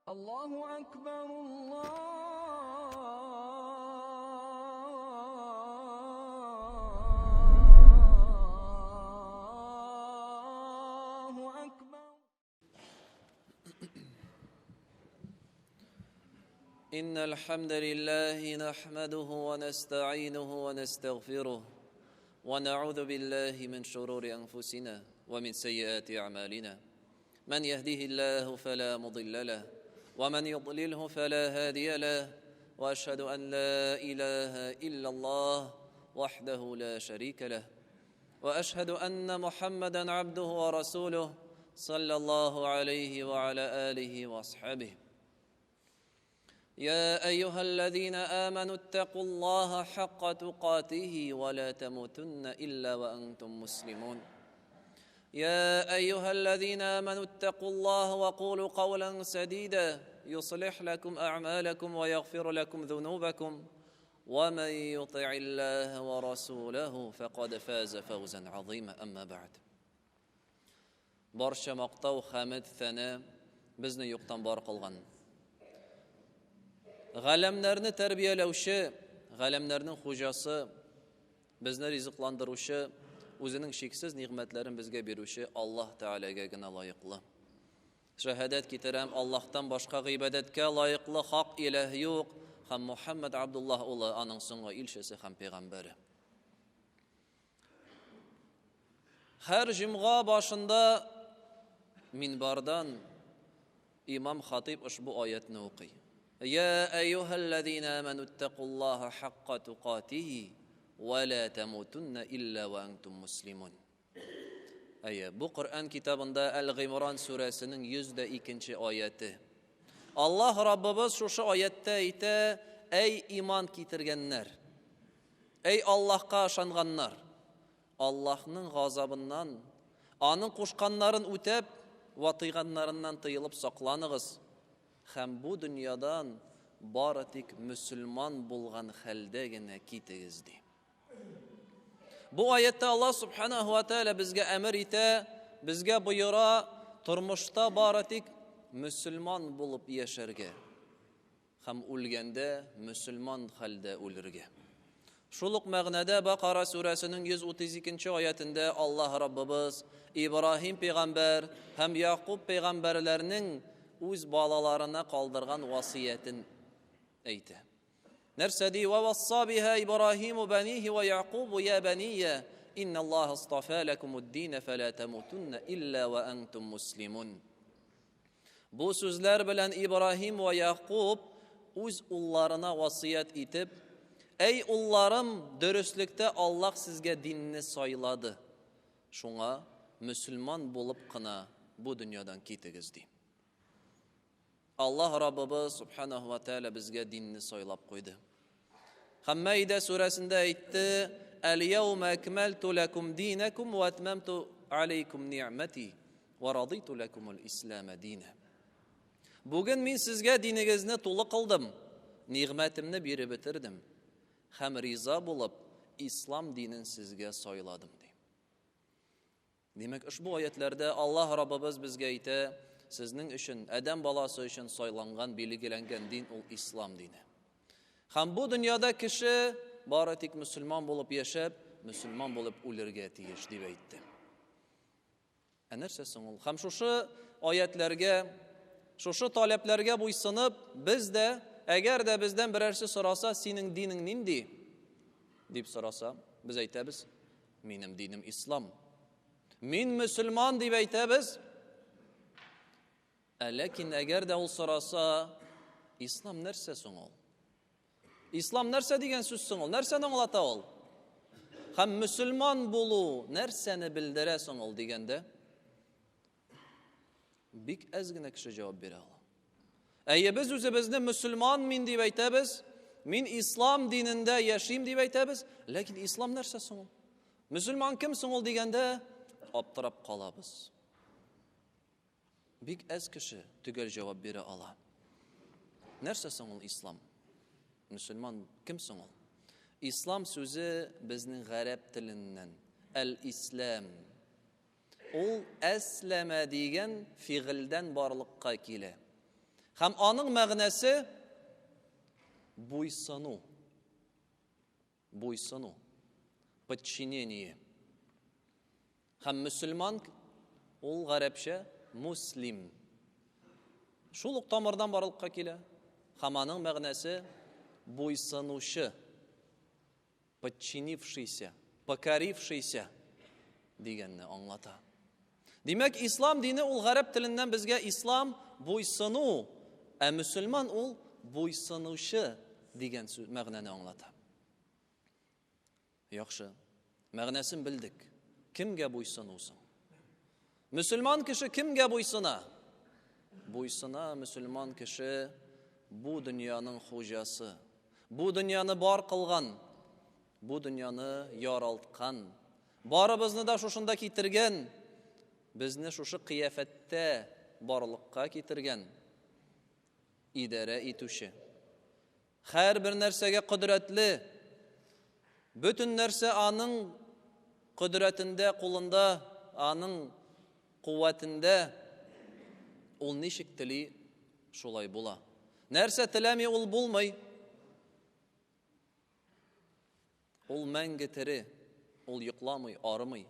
الله أكبر الله أكبر. إن الحمد لله نحمده ونستعينه ونستغفره ونعوذ بالله من شرور أنفسنا ومن سيئات أعمالنا. من يهده الله فلا مضل له ومن يضلله فلا هادي له، وأشهد أن لا إله إلا الله وحده لا شريك له، وأشهد أن محمدًا عبده ورسوله صلى الله عليه وعلى آله وأصحابه. يا أيها الذين آمنوا اتقوا الله حق تقاته ولا تموتن إلا وأنتم مسلمون. يا أيها الذين آمنوا اتقوا الله وقولوا قولا سديدا يصلح لكم أعمالكم ويغفر لكم ذنوبكم، ومن يطع الله ورسوله فقد فاز فوزا عظيما. أما بعد، برشا مقطع خامد ثنا بزن يقتن بار قلغن غلملرنى تربiyelewşi, غلملرنىڭ خوجасы, bizni rizqlandırışı, o'zining cheksiz ne'matlarini bizga beruvchi Alloh taolaga gina loyiqli. Shahodat ketiram, Allohdan boshqa ibodatga loyiqli haq iloh yo'q, ham Muhammad Abdulloh o'g'li aning so'nggi elchisi ham payg'ambari. Har jum'a boshida minbardan imom xatib ushbu oyatni o'qiy. Ya ayyuhallazina amanu ittaqulloha haqqa tuqatihi وَلَا تَمُوتُنَّ إِلَّا وَأَنْتُمْ مُسْلِمُونَ. Bu Qur'on kitobida Al-G'imron surasining 102 oyati. Alloh Rabbimiz shu oyatda aytdi: "Ey iymon keltirganlar, ey Allohga ishonganlar, Allohning g'azabından, aning qo'shqanlarini o'tab, va tiyganlaridan tiyilib saqlanig'iz. Ham bu dunyodan baratik musulmon bo'lgan haldagina ketigiz" deydi. Bu oyatda Allah subhanahu wa ta'ala bizga amr ete, bizga buyura, turmushda baratik musulmon bo'lib yasharga, ham o'lganda musulmon holda o'lirga. Shuluq ma'noda Baqara surasining 132 oyatida Alloh Rabbimiz Ibrohim payg'ambar ham Yaqub payg'ambarlarning o'z bolalarına qoldirgan vasiyatini aytdi. نرسدي ووصى بها إبراهيم بنيه ويعقوب يا بني إن الله اصطفى لكم الدين فلا تموتن إلا وأنتم مسلمون. Bu sözler bilen İbrahim ve Yaqub o'z ullarına vasiyat etib, ey ullarım, dürüstlükte Allah sizge dinini sayladı. Şuna Müslüman bulup qına bu dünyadan ketigiz deydi. Allah Rabbimiz subhanahu wa ta'ala bizge dinini saylab qo'ydi. Maide surasida aytdi: "El-yawma akmaltu lakum dinakum wa atmamtu alaykum ni'mati wa raditu lakumul islam dinan." Bugün men sizga diningizni to'liq qildim, ne'matimni berib bitirdim, ham rizo bo'lib islom dinini sizga sayladim deydi. Demak, ushbu oyatlarda Alloh Rabbimiz bizga aytdi: sizning uchun, adam balasi uchun saylangan, belgilangan din ol islom dini. Ham bu dunyoda kishi baratik musulmon bo'lib yashab, musulmon bo'lib o'lirga tegish deb aytdi. Narsa so'ngil ham shu oyatlarga, shu talablarga bo'ysunib, bizda agarda bizdan birarsi so'rasa, sening dining nindi deb so'rasa, biz aytamiz: mening dinim islom. Men musulmon deb aytamiz. Lekin agarda u so'rasa, islom narsa so'ngil? İslam narsa degan so'z so'ngil? Narsani anglata ol? Ham musulmon bo'lu narsani bildira so'ngil deganda bek azgina kishi javob bera oladi. Biz o'zimizni musulmon men deb aytamiz, men islom dinida yashayim deb aytamiz, lekin islom narsa so'ngil? Musulmon kim so'ngil deganda optirab qolamiz. Bek az kishi tugal javob bera oladi. Narsa so'ngil islom? Müslüman kim so'ngil? İslam sözü bizning g'arab tilinden el-islam. Ol aslama degan fi'ldan borliqqa keladi. Һәм аның мәгънәсе буйсыну. Буйсыну. Подчинение. Һәм мөселман ул гарәпчә муслим. Шул ук тамырдан барлыкка килә. Һәм аның мәгънәсе буйсынучы. Подчинившийся, покорившийся дигәнне аңлата. Димәк, ислам дине ул гарәп теленнән безгә ислам буйсыну, ә мөселман ул буйсынучы дигән мәгънәне аңлата. Яхшы, мәгънәсен белдек. Кемгә буйсынусың? Мөселман кеше кемгә буйсына? Буйсына мөселман кеше бу дөньяның хуҗасы. Бу дөньяны бар кылган, бу дөньяны яралткан, барыбызны да шушында китергән, безне шушы кыяфәттә барлыкка китергән идарә итүче. Һәрбер нәрсәгә кодрәтле, бөтен нәрсә аның кодрәтендә, кулында, аның куәтендә. Ул ничек тели, шулай була. Нәрсә теләми, ул булмый. Ул мәңге тере, ул йокламый, арымый.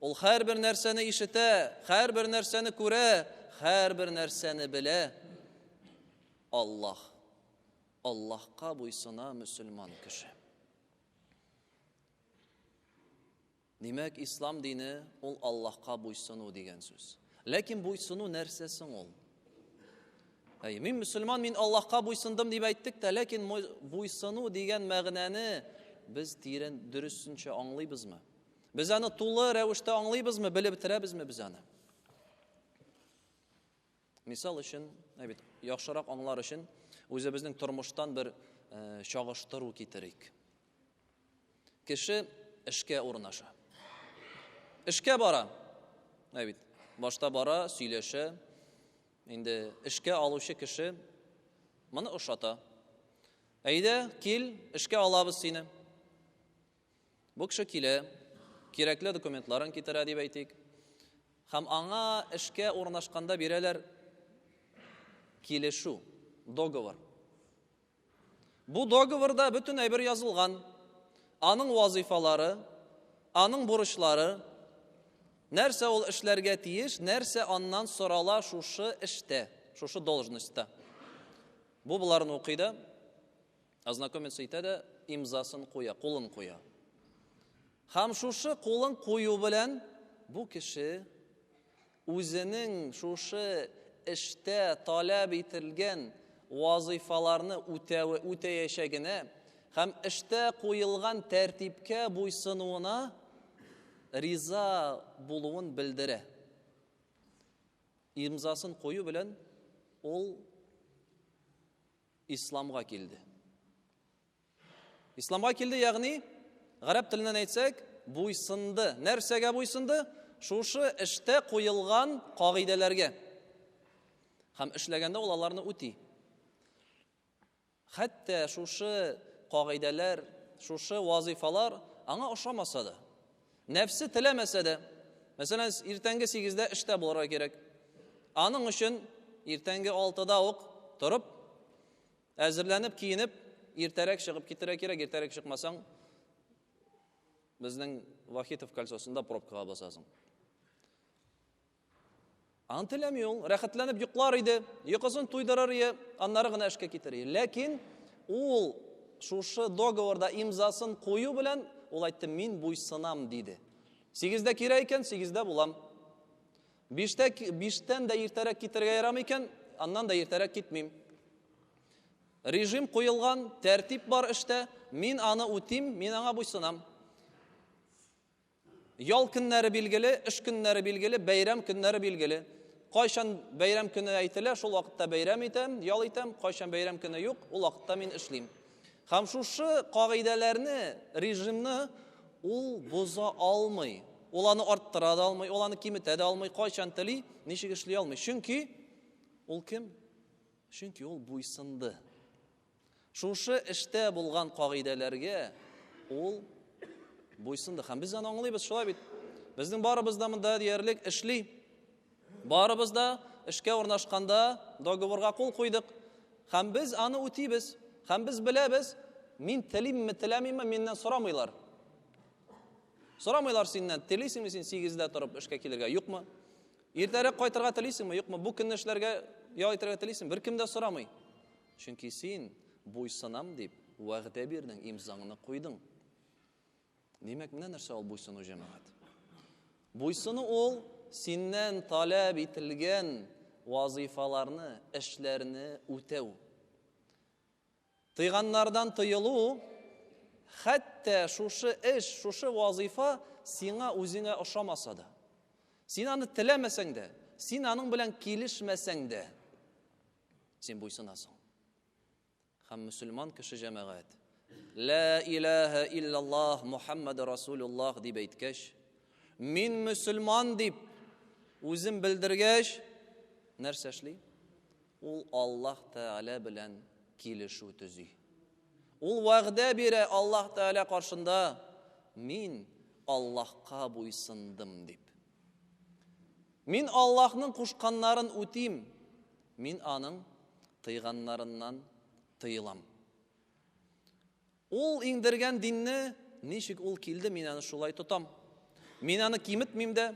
Ул һәрбер нәрсәне ишетә, һәрбер нәрсәне күрә, һәрбер нәрсәне белә. Аллаһка буйсына мөселман кеше. Димәк, ислам дине ул Аллаһка буйсыну дигән сүз. Ләкин буйсыну нәрсәсең ул? Мин мөселман, мин Аллаһка буйсындым дип әйттек тә, ләкин буйсыну дигән мәгънәне без тирән дөресенчә аңлыйбызмы? Без аны тулы рәвештә аңлыйбызмы, белеп бетерәбезме без аны? Мисал өчен, яхшырак аңлар өчен үзебезнең тормыштан бер чагыштыру китерик. Кеше эшкә урнаша. Эшкә бара. Башта бара, сөйләшә. Инде эшкә алучы кеше моны ошата. Әйдә, кил, эшкә алабыз сине. Бу кеше килә, кирәкле документларын китерә дип әйтик. Һәм аңа эшкә урнашканда бирәләр килешү, договор. Бу договорда бөтен әйбер язылган. Аның вазифалары, аның бурычлары, нәрсә ул эшләргә тиеш, нәрсә аннан сорала шушы эштә, шушы должностьта. Бу буларны укыйда, ознакомиться итә, имзасын куя, кулын куя. Һәм шушы кулын кую белән бу кеше үзенең шушы эштә таләп ителгән вазифаларны үтәячәгенә һәм эштә куелган тәртипкә буйсынуына риза булуын белдерә. Имзасын кую белән ул исламга килде. Исламга килде, ягъни гарәп теленнән әйтсәк, буйсынды. Нәрсәгә буйсынды? Шушы эштә куелган кагыйдәләргә. Һәм эшләгәндә ул аларны үти. Хәтта шушы кагыйдәләр, шушы вазифалар аңа ошамаса да, нәфсе теләмәсә дә, мәсәлән, иртәнге 8-дә эштә булырга кирәк. Аның өчен иртәнге 6-да ук торып, әзерләнеп, киенеп, иртәрәк чыгып китәргә кирәк. Иртәрәк чыкмасаң, безнең Вахитов кольцосында пробкага басасың. Аны теләми ул, рәхәтләнеп йоклар иде, йокысын туйдырыр иде, аннары гына эшкә китер иде. Ләкин ул шушы договорда имзасын кую белән ул әйтте, мин буйсынам диде. 8-дә кирәк икән, 8-дә булам. 5-тән дә иртәрәк китәргә ярамый икән, аннан да иртәрәк китмим. Режим куелган, тәртип бар эштә, мин аны үтим, мин аңа буйсынам. Ял көннәре билгеле, эш көннәре билгеле, бәйрәм көннәре билгеле. Кайчан бәйрәм көне әйтелә, шул вакытта бәйрәм итәм, ял итәм, кайчан бәйрәм көне юк, ул вакытта мин эшлим. Һәм шушы кагыйдәләрне, режимны ул боза алмый. Ул аны арттыра да алмый, ул аны киметә дә алмый, кайчан тели, ничек эшли алмый. Чөнки ул кем? Чөнки ул буйсынды. Шушы эштә булган кагыйдәләргә ул буйсынды. Һәм без аны аңлыйбыз, шулай бит. Безнең барыбыз да монда диярлек эшли. Барыбыз да эшкә урнашканда договорга кул куйдык. Һәм без аны үтибез. Һәм без беләбез, мин телимме, теләмимме, миннән сорамыйлар. Сорамыйлар синнән, телисеңме син 8-дә торып эшкә килергә, юкмы? Иртәрәк кайтырга телисеңме, юкмы? Бу көнне эшләргә яйтырга телисеңме? Беркем дә сорамый. Чөнки син буйсынам дип вәгъдә бирдең, имзаңны куйдың. Димәк, менә нәрсә ул буйсыну, җәмәгать. Буйсыну ул синнән таләп ителгән вазифаларны, эшләрне үтәү. Тыйганнардан тыелу, хәтта шушы эш, шушы вазифа сиңа үзеңә ошамаса да, син аны теләмәсәң дә, син аның белән килешмәсәң дә, син буйсынасың. Һәм мөселман кеше, җәмәгать, ла илаха иллаллах Мухаммад Расулуллах дип әйткәч, мин мөселман дип үзем белдергәч, нәрсә эшли? Ул Аллаһ Тәгалә белән килешү төзи. Ул вәгъдә бирә Аллаһ Тәгалә каршында, мин Аллаһка буйсындым дип. Мин Аллаһның кушканнарын үтим, мин аның тыйганнарыннан тыйылам. Ул иңдергән динне ничек ул килде, мин аны шулай тотам. Мин аны киметмим дә,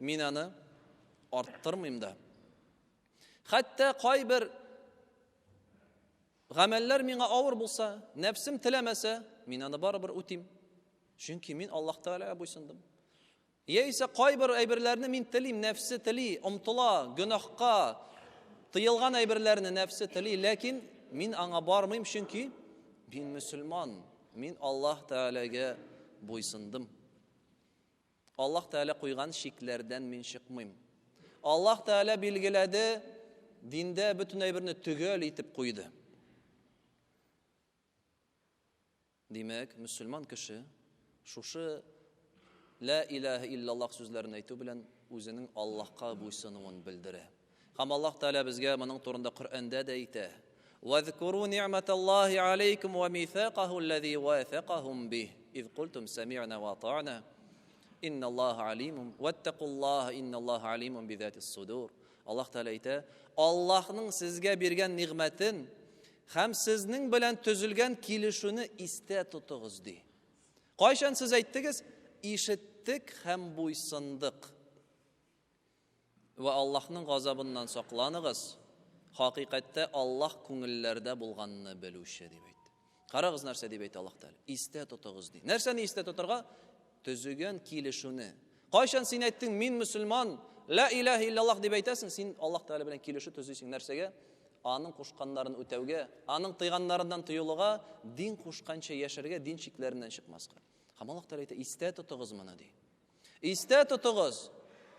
мин аны арттырмыйм да. Хәтта кайбер гамәлләр миңа авыр булса, нәфсем теләмәсә, мин аны барыбер үтим. Чөнки мин Аллаһ Тәгаләгә буйсындым. Яисә кайбер әйберләрне мин телим, нәфсе тели, омтыла, гөнаһка, тыелган әйберләрне нәфсе тели, ләкин мин аңа бармыйм, чөнки мин мөселман, мин Аллаһ Тәгаләгә буйсындым. Аллаһ Тәгалә куйган шикләрдән мин чыкмыйм. Аллаһ Тәгалә билгеләде, диндә бөтен әйберне төгәл итеп куйды. Димәк, мөселман кеше шушы ла илаха иллаллах сүзләрен әйтү белән үзенең Аллаһка буйсынуын белдерә. Һәм Аллаһ Тәгалә безгә моның турында Коръәндә дә әйтә: "Вазкуру ниъматаллаһи алейкум ва мисақаху аллазии вафақахум бих, из култум сами'на ва атa'на. Инналлаха алимун ваттақуллаха инналлаха алимун бизатис судур." Аллаһ Тәгалә әйтә: Аллаһның сезгә биргән ниғмәтен һәм сезнең белән төзелгән килешүне истә тотыгыз ди. Кайчан сез әйттегез? Ишеттек һәм буйсындык. Ва Аллаһның газабыннан сакланыгыз. Хакыйкатьтә Аллаһ күңелләрдә булганны белүче дип әйтте. Карагыз нәрсә дип әйтә Аллаһ Тәгалә. Истә тотыгыз ди. Нәрсәне истә тотырга? Төзегән килешүне. Кайчан син әйттең, мин мөселман, ла илаха иллаллах дип әйтәсең, син Аллаһ Тәгалә белән килешү төзисең нәрсәгә? Аның кушканнарын үтәүгә, аның тыйганнарыннан тыюлыга, дин кушканча яшәргә, дин шикләреннән чыкмаска. Һәм Аллаһ Тәгалә әйтә: истә тотыгыз моны ди. Истә тотыгыз.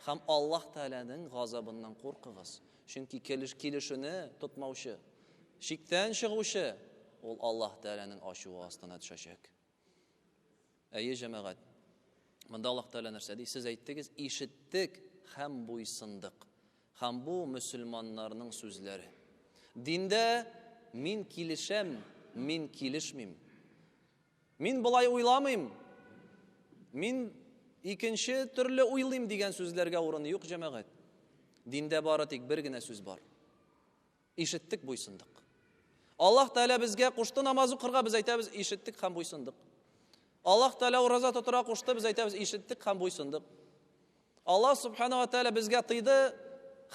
Һәм Аллаһ Тәгаләнең газабыннан куркыгыз. Чөнки килешүне тотмаучы, шиктән чыгучы, ул Аллаһ Тәгаләнең ачуы астына төшәчәк. Әйе, җәмәгать. Монда Аллаһ Тәгалә нәрсә ди? Сез әйттегез, ишеттек һәм буйсындык. Һәм бу мөселманнарның сүзләре. Диндә мин килешәм, мин килешмим. Мин болай уйламыйм. Мин икенче төрле уйлыйм дигән сүзләргә урын юк, җәмәгать. Диндә бары тик бер генә сүз бар. Ишеттек, буйсындык. Аллаһ Тәгалә безгә кушты намаз укырга, без әйтәбез, ишеттек һәм буйсындык. Аллаһ Тәгалә ураза тотырга кушты, без әйтәбез, ишеттек һәм буйсындык. Аллаһ Субхана ва Тәгалә безгә тыйды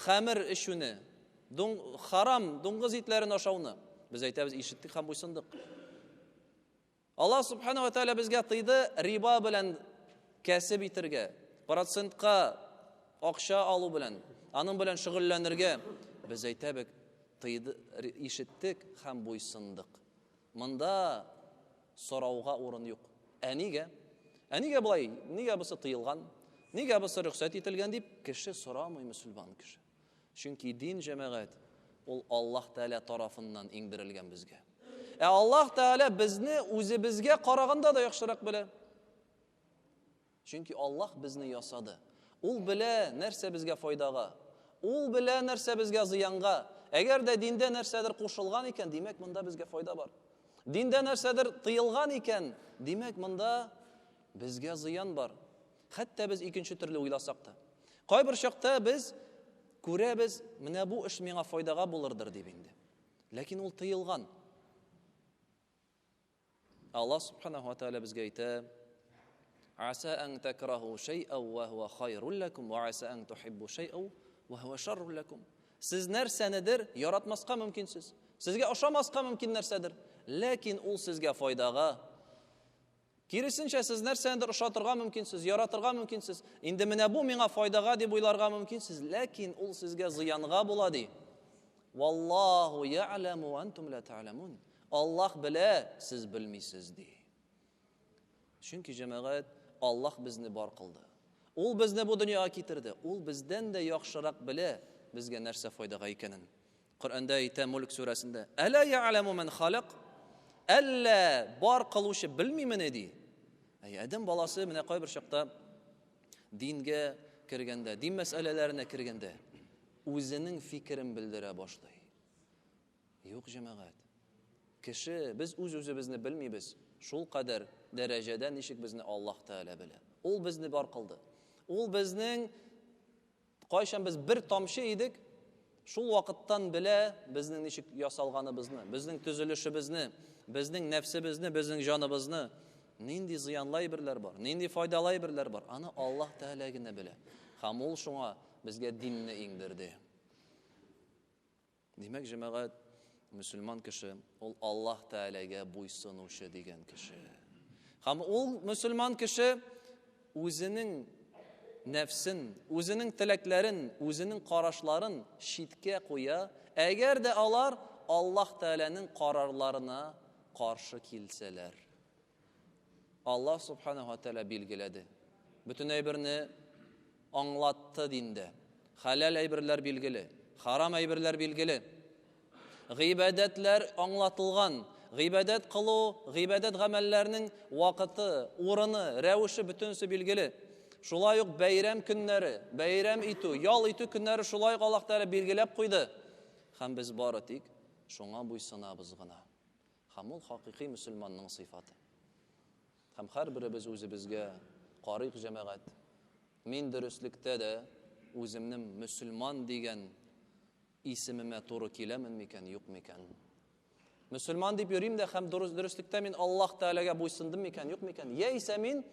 хәмер эшүне, харам, дуңгыз итләрен ашауны. Без әйтәбез, ишеттек һәм буйсындык. Аллаһ Субхана ва Тәгалә безгә тыйды риба белән кәсеп итергә, процентка акча алу белән, аның белән шөгыльләнергә. Без әйтәбез, тыйды, ишеттек һәм буйсындык. Монда сорауга урын юк. Нигә? Нигә булай? Нигә бусы тыелган? Нигә бусы рөхсәт ителгән дип кеше сорамый, мөселман кеше. Чөнки дин, җәмәгать, ул Аллаһ Тәгалә тарафыннан иңдерелгән безгә. Аллаһ Тәгалә безне үзебезгә караганда да яхшырак белә. Чөнки Аллаһ безне ясады. Ул белә нәрсә безгә файдага, ул белә нәрсә безгә зыянга. Әгәр дә диндә нәрсәдер кушылган икән, димәк монда безгә файда бар. Диндә нәрсәдер тыелган икән, димәк монда безгә зыян бар. Хәтта без икенче төрле уйласак та. Кайбер чакта без күрәбез, менә бу эш миңа файдага булырдыр дип инде. Ләкин ул тыелган. Аллаһ субханаһу ва тааля безгә әйтә: "Аса ан такраху шай'ан ва хува хайрун лакум, ва аса ан тухиббу шай'ан ва хува шаррун лакум." Сез нәрсәнедер яратмаска мөмкинсез. Сезгә ошамаска мөмкин нәрсәдер, ләкин ул сезгә файдага. Киресенчә, сез нәрсәнедер ошатырга мөмкинсез, яратырга мөмкинсез. Инде менә бу миңа файдага дип уйларга мөмкинсез, ләкин ул сезгә зыянга була ди. Валлаху я'ламу ва антум ла та'ламун. Аллаһ белә, сез белмисез ди. Чөнки җәмәгать, Аллаһ безне бар кылды. Ул безне бу дөньяга китерде. Ул бездән дә яхшырак белә безгә нәрсә файдага икәнен. Коръәндә әйтә Мулк сүрәсендә: "Әла я'ламу ман халак?" Әллә бар кылучы белмиме ди? Адәм баласы менә кайбер чакта дингә кергәндә, дин мәсьәләләренә кергәндә үзенең фикерен белдерә башлый. Юк, җәмәгать. Кеше, без үз-үзебезне белмибез. Шул кадәр дәрәҗәдә ничек безне Аллаһ Тәгалә белә. Ул безне бар кылды. Ул безнең кайчан без бер тамчы идек, шул вакыттан белә безнең ничек ясалганыбызны, безнең төзелешебезне, безнең нәфсебезне, безнең җаныбызны. Нинди зыянлы әйберләр бар, нинди файдалы әйберләр бар. Аны Аллаһ Тәгалә генә белә. Һәм ул шуңа безгә динне иңдерде. Димәк, җәмәгать, мөселман кеше ул Аллаһ Тәгаләгә буйсынучы дигән кеше. Һәм ул мөселман кеше үзенең нәфсен, үзенең теләкләрен, үзенең карашларын читкә куя, әгәр дә алар Аллаһ Тәгаләнең карарларына каршы килсәләр. Аллаһ субханаһу ва тааля билгеләде. Бүтән әйберне аңлатты диндә. Халал әйберләр билгеле, харам әйберләр билгеле. Гыйбадәтләр аңлатылган. Гыйбадәт кылу, гыйбадәт гамәлләренең вакыты, урыны, рәвеше бүтәнсе билгеле. Шулай ук бәйрәм көннәре, бәйрәм итү, ял итү көннәре шулай ук Аллаһ Тәгалә билгеләп куйды. Һәм без бары тик шуңа буйсынабыз гына. Һәм ул хакыйкый мөселманның сыйфаты. Һәм һәрберебез үзебезгә карыйк, җәмәгать. Мин дөреслектә дә үземнең мөселман дигән исемемә туры киләмен микән, юк микән? Мөселман дип йөрим дә һәм дөреслектә мин Аллаһ Тәгаләгә буйсындым микән, юк микән? Яисә мин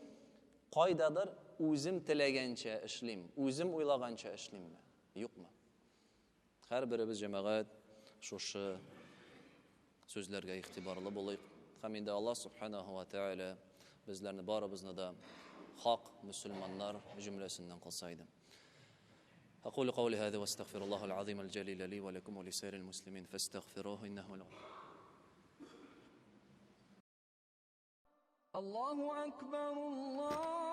кайдадыр үзем теләгәнчә эшлим, үзем уйлаганча эшлимме, юкмы? Һәрберебез, җәмәгать, шушы сүзләргә игътибарлы булыйк. Һәм инде Аллаһ субханаһу ва тааля безләрне барыбызны да хак мөселманнар җөмләсеннән кылсайды. أقول قولي هذا واستغفر الله العظيم الجليل لي ولكم ولسائر المسلمين فاستغفروه إنه هو الله أكبر الله